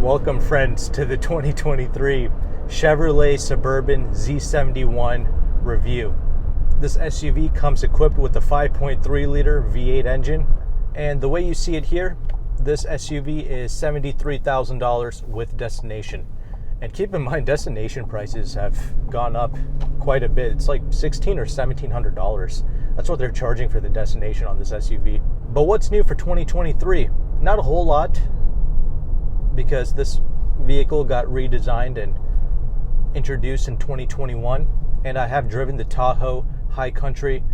Welcome, friends, to the 2023 Chevrolet Suburban Z71 review. This SUV comes equipped with a 5.3-liter V8 engine, and the way you see it here, this SUV is $73,000 with destination. And keep in mind, destination prices have gone up quite a bit. It's like $1,600 or $1,700. That's what they're charging for the destination on this SUV. But what's new for 2023? Not a whole lot, because this vehicle got redesigned and introduced in 2021, and I have driven the Tahoe High Country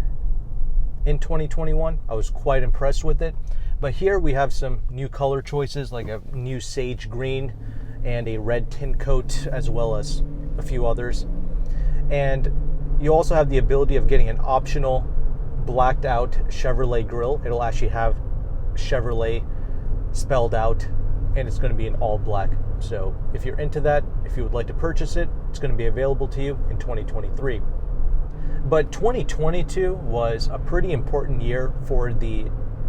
in 2021. I was quite impressed with it. But here we have some new color choices, like a new sage green and a red tint coat, as well as a few others. And you also have the ability of getting an optional blacked out Chevrolet grille. It'll actually have Chevrolet spelled out, and it's going to be in all black. So if you're into that, if you would like to purchase it, it's going to be available to you in 2023. But 2022 was a pretty important year for the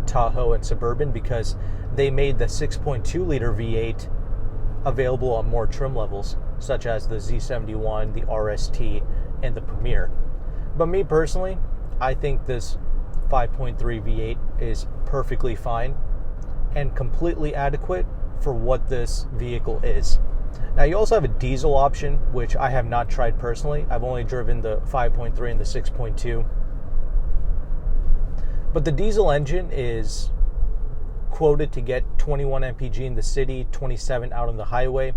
Tahoe and Suburban, because they made the 6.2-liter V8 available on more trim levels, such as the Z71, the RST, and the Premier. But me personally, I think this 5.3 V8 is perfectly fine and completely adequate for what this vehicle is. Now, you also have a diesel option, which I have not tried personally. I've only driven the 5.3 and the 6.2. But the diesel engine is quoted to get 21 mpg in the city, 27 out on the highway.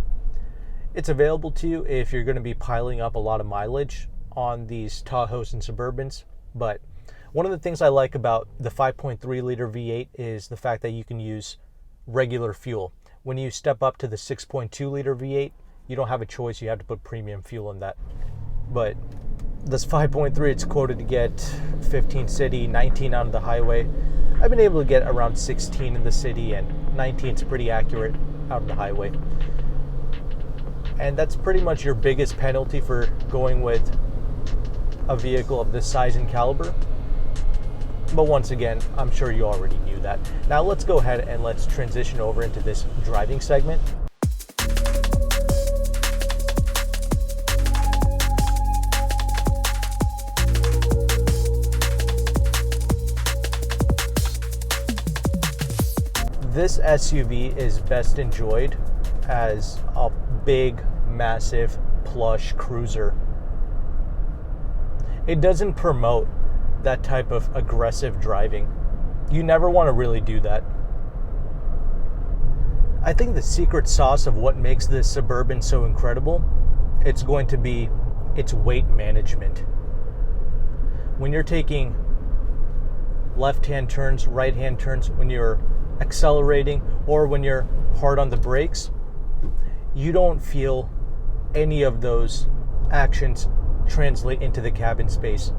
It's available to you if you're going to be piling up a lot of mileage on these Tahoes and Suburbans. But one of the things I like about the 5.3-liter V8 is the fact that you can use regular fuel. When you step up to the 6.2-liter V8, you don't have a choice. You have to put premium fuel in that. But this 5.3, it's quoted to get 15 city, 19 out of the highway. I've been able to get around 16 in the city, and 19 is pretty accurate out of the highway. And that's pretty much your biggest penalty for going with a vehicle of this size and caliber. But once again, I'm sure you already knew that. Now let's go ahead and let's transition over into this driving segment. This SUV is best enjoyed as a big, massive, plush cruiser. It doesn't promote that type of aggressive driving. You never want to really do that. I think the secret sauce of what makes this Suburban so incredible, it's going to be its weight management. When you're taking left-hand turns, right-hand turns, when you're accelerating, or when you're hard on the brakes, you don't feel any of those actions translate into the cabin space.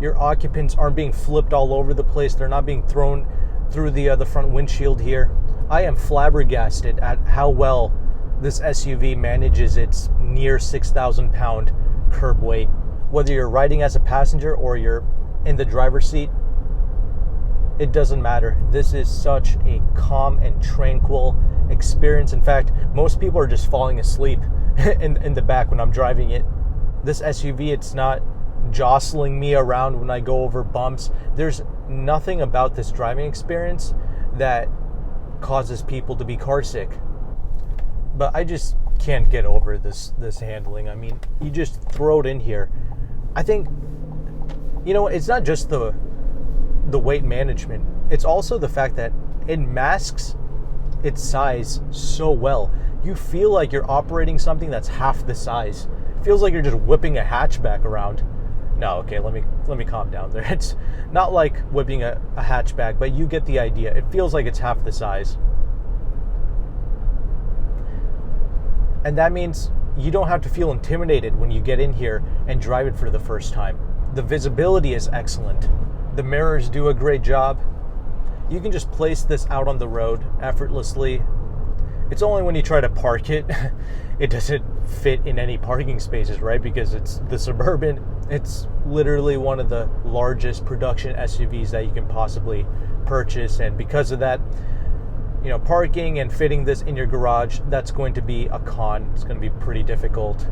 Your occupants aren't being flipped all over the place. They're not being thrown through the front windshield here. I am flabbergasted at how well this SUV manages its near 6,000 pound curb weight. Whether you're riding as a passenger or you're in the driver's seat, it doesn't matter. This is such a calm and tranquil experience. In fact, most people are just falling asleep in the back when I'm driving it. This SUV, it's not jostling me around when I go over bumps. There's nothing about this driving experience that causes people to be car sick. But I just can't get over this handling. I mean, you just throw it in here. I think, it's not just the weight management. It's also the fact that it masks its size so well. You feel like you're operating something that's half the size. It feels like you're just whipping a hatchback around. No, okay, let me calm down there. It's not like whipping a hatchback, but you get the idea. It feels like it's half the size. And that means you don't have to feel intimidated when you get in here and drive it for the first time. The visibility is excellent. The mirrors do a great job. You can just place this out on the road effortlessly. It's only when you try to park it, it doesn't fit in any parking spaces, right? Because it's the Suburban. It's literally one of the largest production SUVs that you can possibly purchase. And because of that, Parking and fitting this in your garage, that's going to be a con. It's going to be pretty difficult.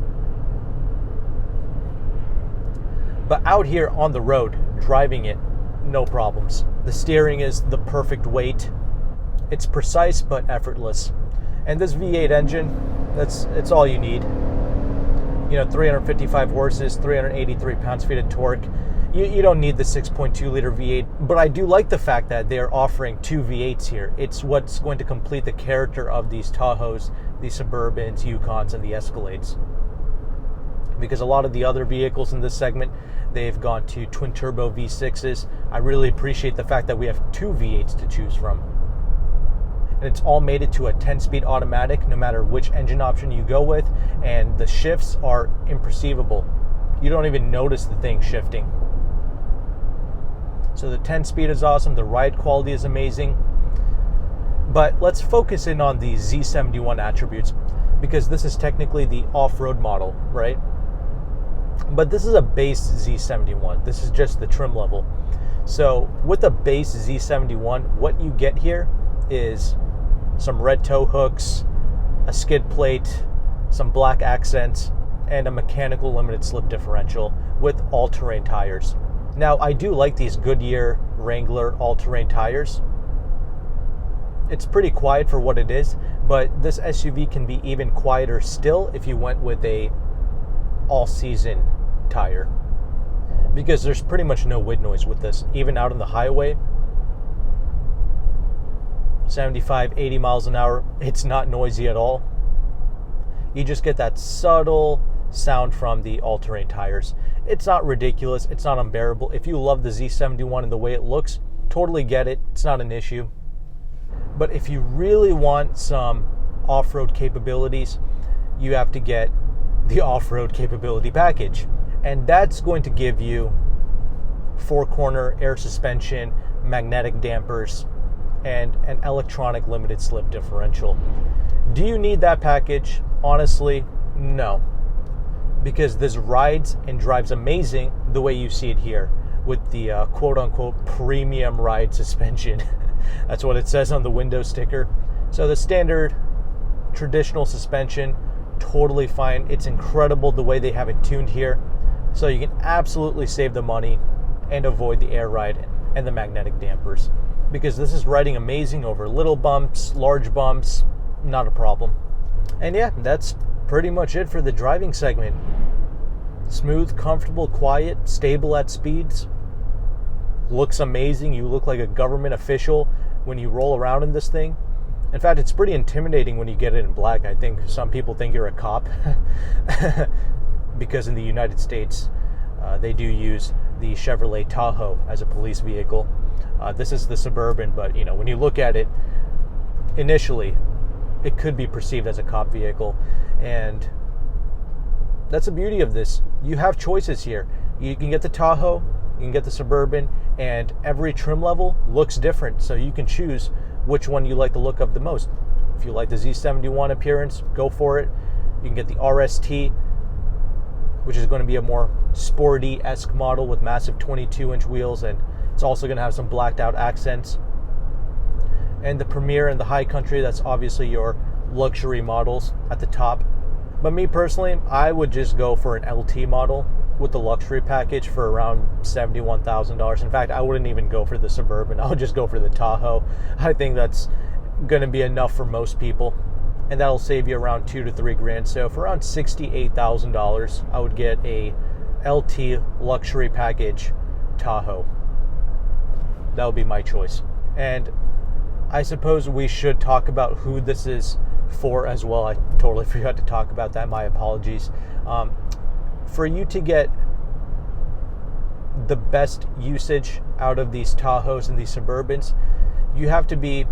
But out here on the road, driving it, no problems. The steering is the perfect weight. It's precise but effortless. And this V8 engine, it's all you need. 355 horses, 383 pounds-feet of torque. You don't need the 6.2 liter V8, but I do like the fact that they're offering two V8s here. It's what's going to complete the character of these Tahoes, the Suburbans, Yukons, and the Escalades. Because a lot of the other vehicles in this segment, they've gone to twin-turbo V6s. I really appreciate the fact that we have two V8s to choose from. And it's all mated to a 10-speed automatic, no matter which engine option you go with, and the shifts are imperceivable. You don't even notice the thing shifting. So the 10-speed is awesome, the ride quality is amazing. But let's focus in on the Z71 attributes, because this is technically the off-road model, right? But this is a base Z71. This is just the trim level. So with a base Z71, what you get here is some red tow hooks, a skid plate, some black accents, and a mechanical limited slip differential with all-terrain tires. Now, I do like these Goodyear Wrangler all-terrain tires. It's pretty quiet for what it is, but this SUV can be even quieter still if you went with a all-season tire, because there's pretty much no wind noise with this. Even out on the highway, 75, 80 miles an hour, it's not noisy at all. You just get that subtle sound from the all-terrain tires. It's not ridiculous, it's not unbearable. If you love the Z71 and the way it looks, totally get it, it's not an issue. But if you really want some off-road capabilities, you have to get the off-road capability package. And that's going to give you four-corner air suspension, magnetic dampers, and an electronic limited slip differential. Do you need that package? Honestly, no. Because this rides and drives amazing the way you see it here, with the quote-unquote premium ride suspension. That's what it says on the window sticker. So the standard traditional suspension, totally fine. It's incredible the way they have it tuned here. So you can absolutely save the money and avoid the air ride and the magnetic dampers, because this is riding amazing over little bumps, large bumps, not a problem. And yeah, that's pretty much it for the driving segment. Smooth, comfortable, quiet, stable at speeds. Looks amazing. You look like a government official when you roll around in this thing. In fact, it's pretty intimidating when you get it in black. I think some people think you're a cop because in the United States, they do use the Chevrolet Tahoe as a police vehicle. This is the Suburban, but when you look at it initially, it could be perceived as a cop vehicle. And that's the beauty of this. You have choices here. You can get the Tahoe, you can get the Suburban, and every trim level looks different, so you can choose which one you like the look of the most. If you like the Z71 appearance, go for it. You can get the RST, which is going to be a more sporty-esque model with massive 22-inch wheels, and it's also going to have some blacked out accents. And the Premier and the High Country, that's obviously your luxury models at the top. But me personally, I would just go for an LT model with the luxury package for around $71,000. In fact, I wouldn't even go for the Suburban. I would just go for the Tahoe. I think that's going to be enough for most people, and that'll save you around $2,000 to $3,000. So for around $68,000, I would get a LT luxury package Tahoe. That would be my choice. And I suppose we should talk about who this is for as well. I totally forgot to talk about that. My apologies. For you to get the best usage out of these Tahoes and these Suburbans, you have to be,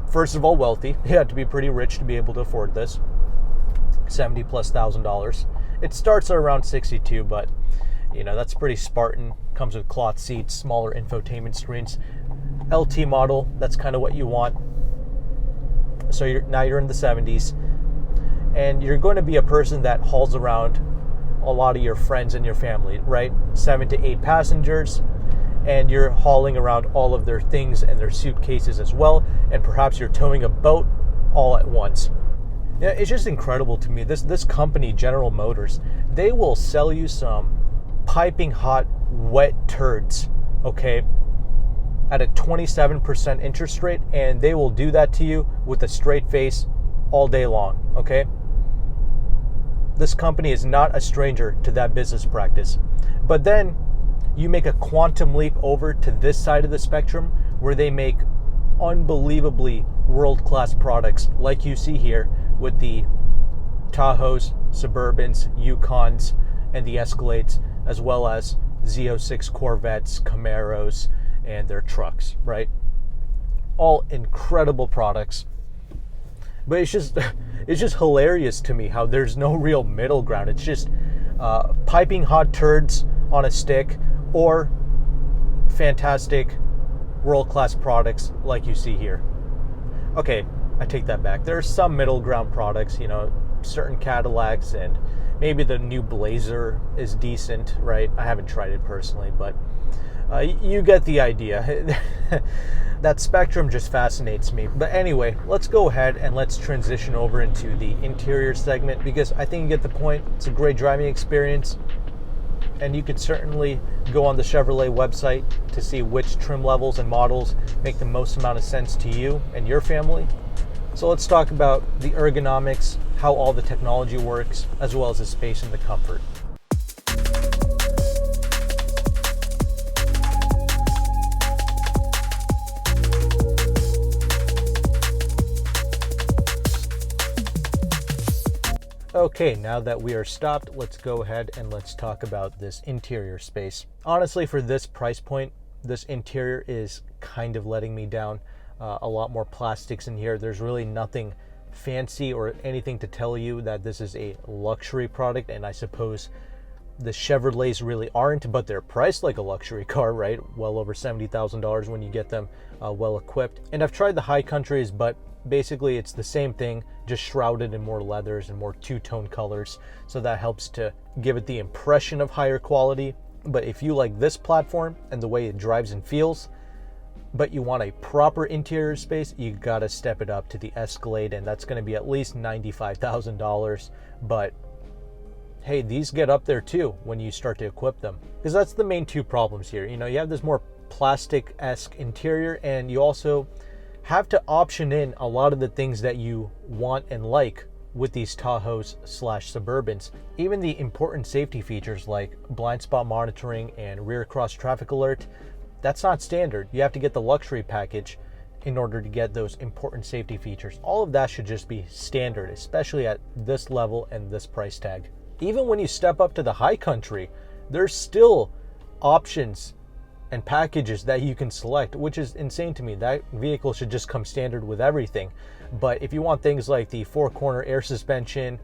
first of all, wealthy. You have to be pretty rich to be able to afford this. $70,000+. It starts at around 62, but that's pretty Spartan. Comes with cloth seats, smaller infotainment screens. LT model, that's kind of what you want. So you're in the 70s, and you're going to be a person that hauls around a lot of your friends and your family, right? 7 to 8 passengers, and you're hauling around all of their things and their suitcases as well, and perhaps you're towing a boat all at once. Yeah, it's just incredible to me. This company, General Motors, they will sell you some piping hot, wet turds, okay, at a 27% interest rate, and they will do that to you with a straight face all day long, okay? This company is not a stranger to that business practice. But then you make a quantum leap over to this side of the spectrum where they make unbelievably world-class products like you see here with the Tahoes, Suburbans, Yukons, and the Escalades, as well as Z06 Corvettes, Camaros, and their trucks, right? All incredible products. But it's just hilarious to me how there's no real middle ground. It's just piping hot turds on a stick or fantastic world-class products like you see here. Okay, I take that back. There are some middle ground products, you know, certain Cadillacs, and maybe the new Blazer is decent, right? I haven't tried it personally, but you get the idea. That spectrum just fascinates me. But anyway, let's go ahead and let's transition over into the interior segment, because I think you get the point. It's a great driving experience, and you could certainly go on the Chevrolet website to see which trim levels and models make the most amount of sense to you and your family. So let's talk about the ergonomics, how all the technology works, as well as the space and the comfort. Okay, now that we are stopped, let's go ahead and let's talk about this interior space. Honestly, for this price point, this interior is kind of letting me down. A lot more plastics in here. There's really nothing fancy or anything to tell you that this is a luxury product, and I suppose the Chevrolets really aren't, but they're priced like a luxury car, right? Well over $70,000 when you get them well equipped. And I've tried the High Countries, but basically it's the same thing, just shrouded in more leathers and more two-tone colors, so that helps to give it the impression of higher quality. But if you like this platform and the way it drives and feels, but you want a proper interior space, you gotta step it up to the Escalade, and that's gonna be at least $95,000. But hey, these get up there too when you start to equip them, because that's the main two problems here. You know, you have this more plastic-esque interior, and you also have to option in a lot of the things that you want and like with these Tahoes / Suburbans. Even the important safety features like blind spot monitoring and rear cross traffic alert, that's not standard. You have to get the luxury package in order to get those important safety features. All of that should just be standard, especially at this level and this price tag. Even when you step up to the High Country, there's still options and packages that you can select, which is insane to me. That vehicle should just come standard with everything. But if you want things like the 4-corner air suspension,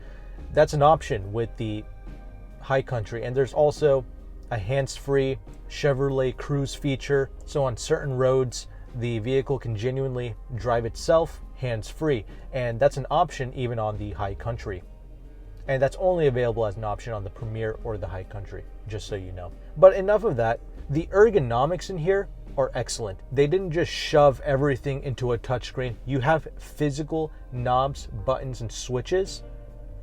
that's an option with the High Country. And there's also a hands-free Chevrolet Cruise feature, so on certain roads the vehicle can genuinely drive itself hands-free, and that's an option even on the High Country. And that's only available as an option on the Premier or the High Country, just so you know. But enough of that. The ergonomics in here are excellent. They didn't just shove everything into a touchscreen. You have physical knobs, buttons, and switches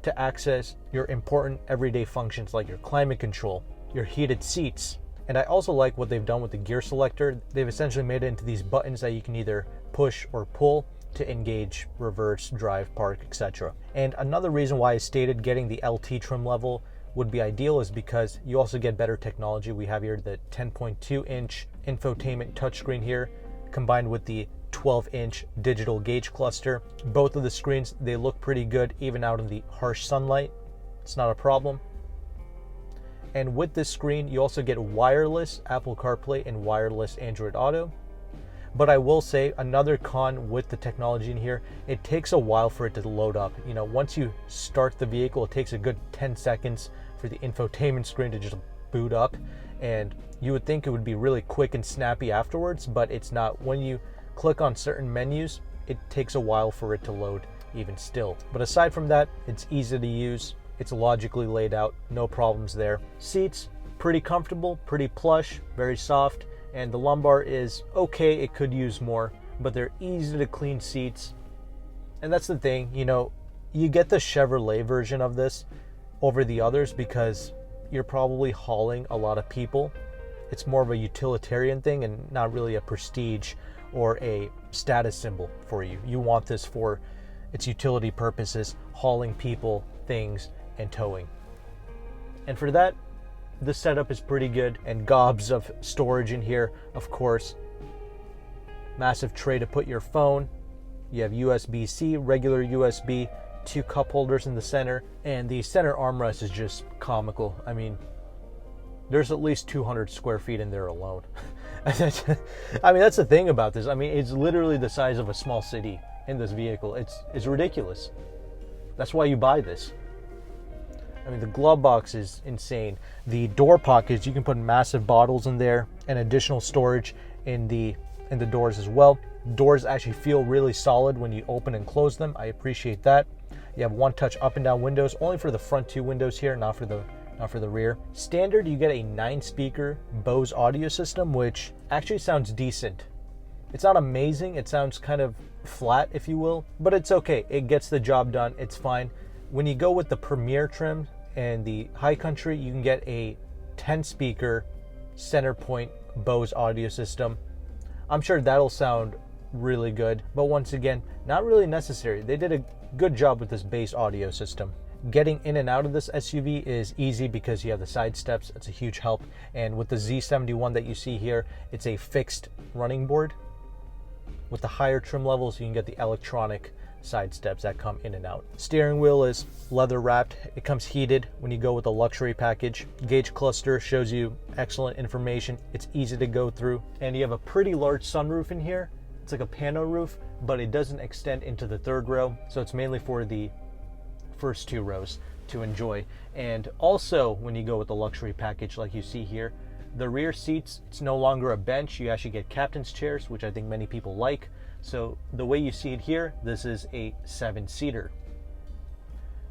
to access your important everyday functions like your climate control, your heated seats. And I also like what they've done with the gear selector. They've essentially made it into these buttons that you can either push or pull to engage, reverse, drive, park, etc. And another reason why I stated getting the LT trim level would be ideal is because you also get better technology. We have here the 10.2-inch infotainment touchscreen here, combined with the 12-inch digital gauge cluster. Both of the screens, they look pretty good even out in the harsh sunlight. It's not a problem. And with this screen, you also get wireless Apple CarPlay and wireless Android Auto. But I will say another con with the technology in here, it takes a while for it to load up. You know, once you start the vehicle, it takes a good 10 seconds for the infotainment screen to just boot up. And you would think it would be really quick and snappy afterwards, but it's not. When you click on certain menus, it takes a while for it to load even still. But aside from that, it's easy to use. It's logically laid out, no problems there. Seats, pretty comfortable, pretty plush, very soft, And the lumbar is okay, it could use more, but they're easy to clean seats. And that's the thing, you know, you get the Chevrolet version of this over the others because you're probably hauling a lot of people. It's more of a utilitarian thing and not really a prestige or a status symbol for you. You want this for its utility purposes, hauling people, things, and towing. And for that, the setup is pretty good, and gobs of storage in here, of course. Massive tray to put your phone. You have USB-C, regular USB, 2 cup holders in the center, and the center armrest is just comical. I mean, there's at least 200 square feet in there alone. I mean, that's the thing about this. I mean, it's literally the size of a small city in this vehicle. It's ridiculous. That's why you buy this. I mean, the glove box is insane. The door pockets, you can put massive bottles in there and additional storage in the doors as well. Doors actually feel really solid when you open and close them. I appreciate that. You have one touch up and down windows, only for the front 2 windows here, not for the rear. Standard, you get a 9-speaker Bose audio system, which actually sounds decent. It's not amazing. It sounds kind of flat, if you will, but it's okay. It gets the job done. It's fine. When you go with the Premier trim and the High Country, you can get a 10-speaker center point Bose audio system. I'm sure that'll sound really good, but once again, not really necessary. They did a good job with this base audio system. Getting in and out of this SUV is easy because you have the side steps. It's a huge help. And with the Z71 that you see here, it's a fixed running board. With the higher trim levels, you can get the electronic side steps that come in and out. Steering wheel is leather wrapped. It comes heated when you go with the luxury package. Gauge cluster shows you excellent information. It's easy to go through. And you have a pretty large sunroof in here. It's like a pano roof, but it doesn't extend into the 3rd row. So it's mainly for the first 2 rows to enjoy. And also, when you go with the luxury package like you see here, the rear seats, it's no longer a bench. You actually get captain's chairs, which I think many people like. So the way you see it here, this is a 7-seater.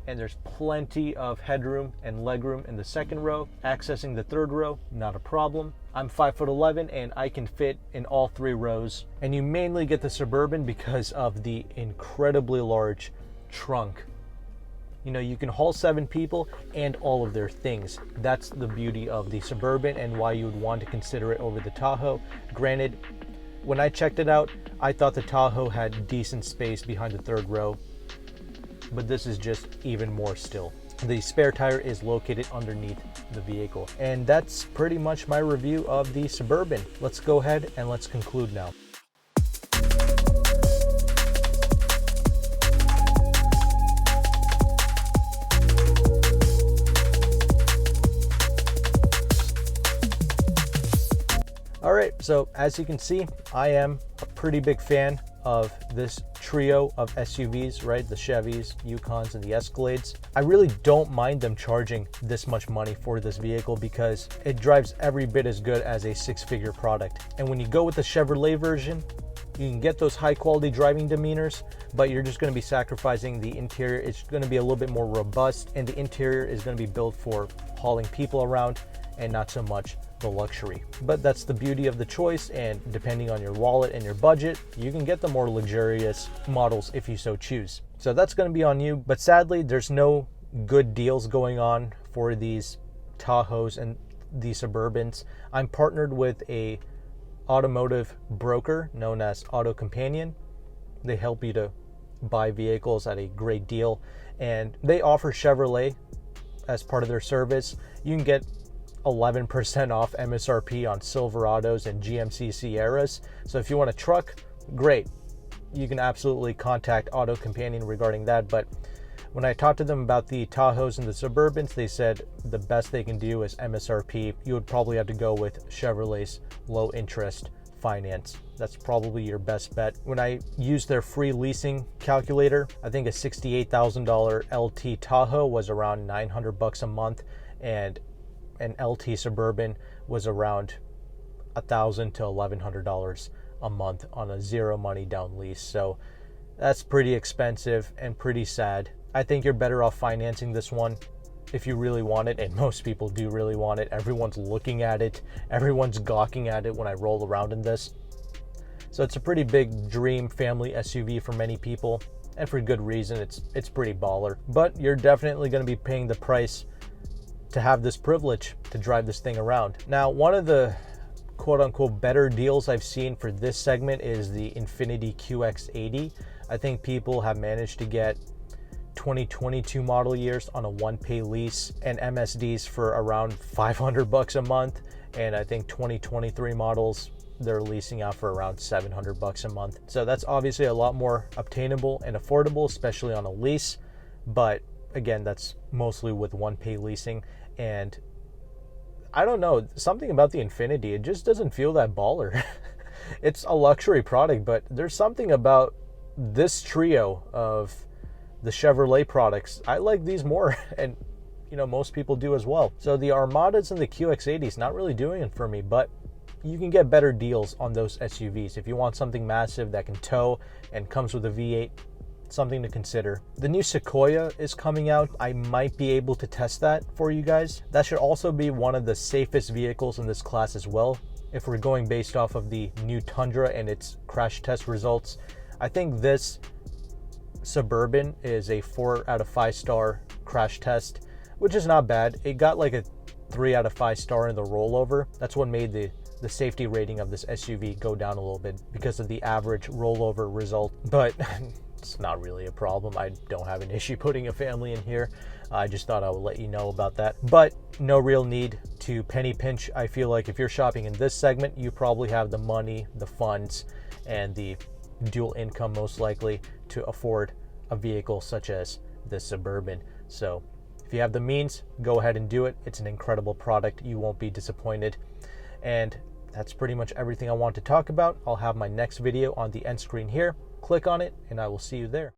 And there's plenty of headroom and legroom in the 2nd row. Accessing the 3rd row, not a problem. I'm 5'11" and I can fit in all 3 rows. And you mainly get the Suburban because of the incredibly large trunk. You know, you can haul 7 people and all of their things. That's the beauty of the Suburban and why you would want to consider it over the Tahoe. Granted, when I checked it out, I thought the Tahoe had decent space behind the 3rd row, but this is just even more still. The spare tire is located underneath the vehicle. And that's pretty much my review of the Suburban. Let's go ahead and let's conclude now. All right, so as you can see, I am a pretty big fan of this trio of SUVs, right? The Chevys, Yukons, and the Escalades. I really don't mind them charging this much money for this vehicle because it drives every bit as good as a 6-figure product. And when you go with the Chevrolet version, you can get those high quality driving demeanors, but you're just going to be sacrificing the interior. It's going to be a little bit more robust, and the interior is going to be built for hauling people around and not so much the luxury. But that's the beauty of the choice, and depending on your wallet and your budget, you can get the more luxurious models if you so choose. So that's going to be on you, but sadly there's no good deals going on for these Tahoes and the Suburbans. I'm partnered with a automotive broker known as AutoCompanion. They help you to buy vehicles at a great deal, and they offer Chevrolet as part of their service. You can get 11% off MSRP on Silverados and GMC Sierras. So if you want a truck, great. You can absolutely contact AutoCompanion regarding that. But when I talked to them about the Tahoes and the Suburbans, they said the best they can do is MSRP. You would probably have to go with Chevrolet's low interest finance. That's probably your best bet. When I used their free leasing calculator, I think a $68,000 LT Tahoe was around $900 a month, and an LT Suburban was around $1,000 to $1,100 a month on a 0 money down lease. So that's pretty expensive and pretty sad. I think you're better off financing this one. if you really want it, and most people do really want it. Everyone's looking at it, everyone's gawking at it when I roll around in this. So it's a pretty big dream family SUV for many people, and for good reason. It's pretty baller. But you're definitely going to be paying the price to have this privilege to drive this thing around. Now, one of the quote-unquote better deals I've seen for this segment is the Infiniti QX80. I think people have managed to get 2022 model years on a one-pay lease and MSDs for around $500 a month, and I think 2023 models they're leasing out for around $700 a month. So that's obviously a lot more obtainable and affordable, especially on a lease. But again, that's mostly with one-pay leasing. And I don't know, something about the Infiniti, it just doesn't feel that baller. It's a luxury product, but there's something about this trio of the Chevrolet products. I like these more, and you know, most people do as well. So the Armadas and the QX80s not really doing it for me, but you can get better deals on those SUVs. If you want something massive that can tow and comes with a V8, something to consider. The new Sequoia is coming out. I might be able to test that for you guys. That should also be one of the safest vehicles in this class as well. If we're going based off of the new Tundra and its crash test results, I think this Suburban is a 4 out of 5 star crash test, which is not bad. It got like a 3 out of 5 star in the rollover. That's what made the safety rating of this SUV go down a little bit because of the average rollover result. But it's not really a problem. I don't have an issue putting a family in here. I just thought I would let you know about that. But no real need to penny pinch. I feel like if you're shopping in this segment, you probably have the money, the funds, and the dual income most likely to afford a vehicle such as this Suburban. So if you have the means, go ahead and do it. It's an incredible product. You won't be disappointed. And that's pretty much everything I want to talk about. I'll have my next video on the end screen here. Click on it and I will see you there.